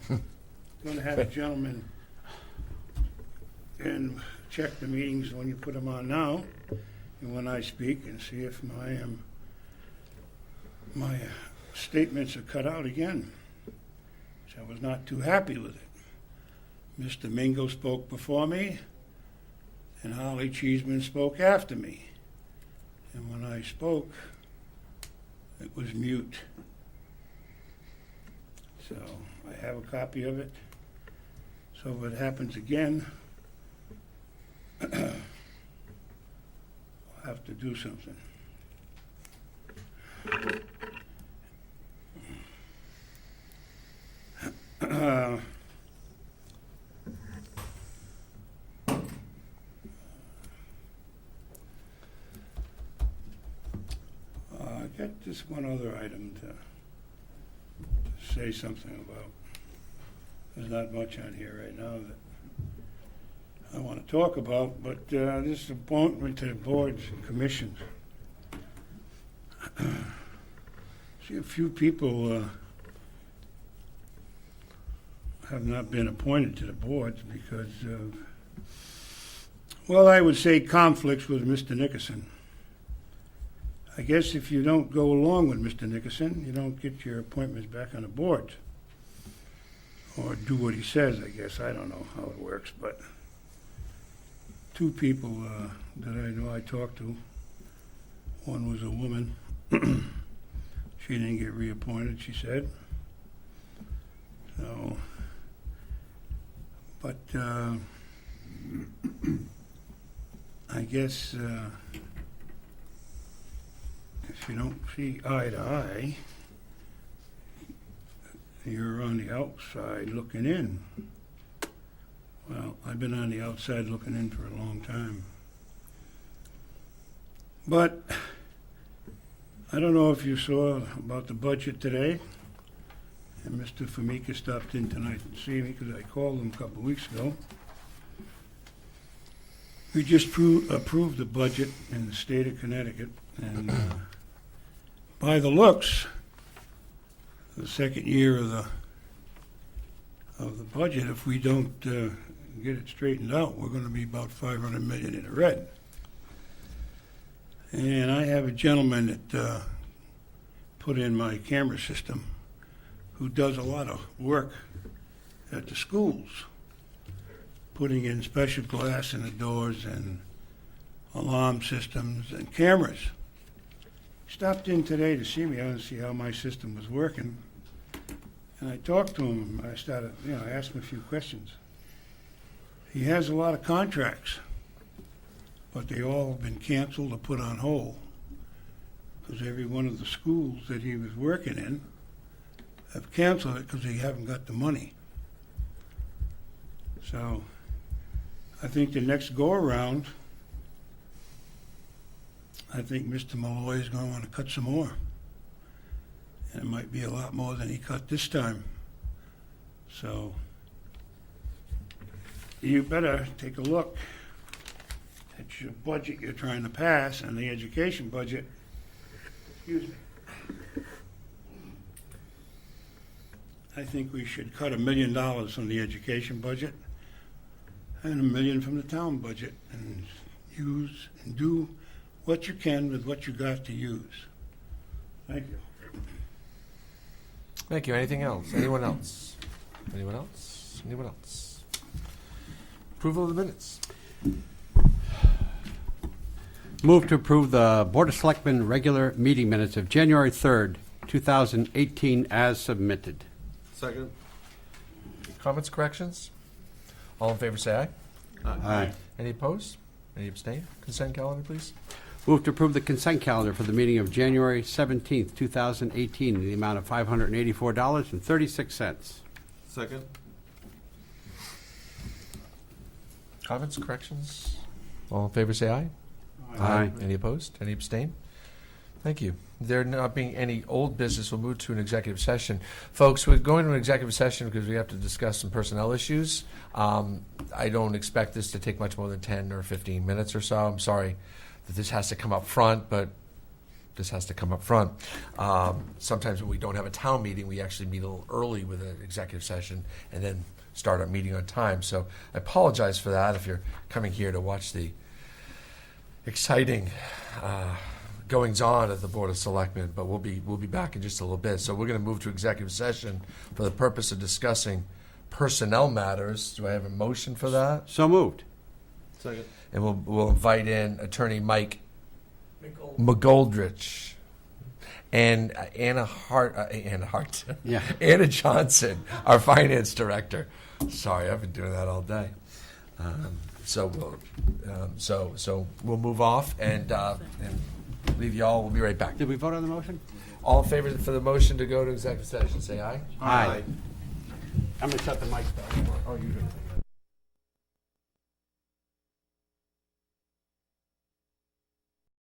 going to have a gentleman and check the meetings when you put them on now and when I speak and see if my statements are cut out again. So I was not too happy with it. Mr. Mingo spoke before me, and Holly Cheeseman spoke after me. And when I spoke, it was mute. So I have a copy of it. So if it happens again, I'll have to do something. I got just one other item to say something about. There's not much on here right now that I want to talk about, but this appointment to the boards and commissions. See, a few people have not been appointed to the boards because of, well, I would say conflicts with Mr. Nickerson. I guess if you don't go along with Mr. Nickerson, you don't get your appointments back on the board. Or do what he says, I guess. I don't know how it works, but two people that I know I talked to, one was a woman. She didn't get reappointed, she said. So, but I guess if you don't see eye to eye, you're on the outside looking in. Well, I've been on the outside looking in for a long time. But I don't know if you saw about the budget today. And Mr. Famika stopped in tonight to see me because I called him a couple of weeks ago. We just approved the budget in the state of Connecticut. And by the looks, the second year of the budget, if we don't get it straightened out, we're going to be about $500 million in the red. And I have a gentleman that put in my camera system who does a lot of work at the schools, putting in special glass in the doors and alarm systems and cameras. Stopped in today to see me. I want to see how my system was working. And I talked to him. I started, I asked him a few questions. He has a lot of contracts, but they all have been canceled or put on hold because every one of the schools that he was working in have canceled it because they haven't got the money. So I think the next go-around, I think Mr. Malloy is going to want to cut some more. And it might be a lot more than he cut this time. So you better take a look at your budget you're trying to pass and the education budget. Excuse me. I think we should cut $1 million from the education budget and $1 million from the town budget and use and do what you can with what you got to use. Thank you. Thank you. Anything else? Anyone else? Anyone else? Anyone else? Approval of the minutes. Move to approve the Board of Selectmen regular meeting minutes of January 3rd, 2018 as submitted. Second. Comments, corrections? All in favor say aye. Aye. Any opposed? Any abstain? Consent calendar, please. Move to approve the consent calendar for the meeting of January 17th, 2018 in the amount of $584.36. Second. Comments, corrections? All in favor say aye. Aye. Any opposed? Any abstain? Thank you. There not being any old business, we'll move to an executive session. Folks, we're going to an executive session because we have to discuss some personnel issues. I don't expect this to take much more than 10 or 15 minutes or so. I'm sorry that this has to come up front, but this has to come up front. Sometimes when we don't have a town meeting, we actually meet a little early with an executive session and then start our meeting on time. So I apologize for that if you're coming here to watch the exciting goings-on at the Board of Selectmen, but we'll be back in just a little bit. So we're going to move to executive session for the purpose of discussing personnel matters. Do I have a motion for that? So moved. Second. And we'll invite in Attorney Mike McGoldrich and Anna Yeah. Anna Johnson, our finance director. Sorry, I've been doing that all day. So we'll move off and leave y'all. We'll be right back. Did we vote on the motion? All in favor for the motion to go to executive session, say aye. Aye. I'm going to shut the mic down. Oh, you do.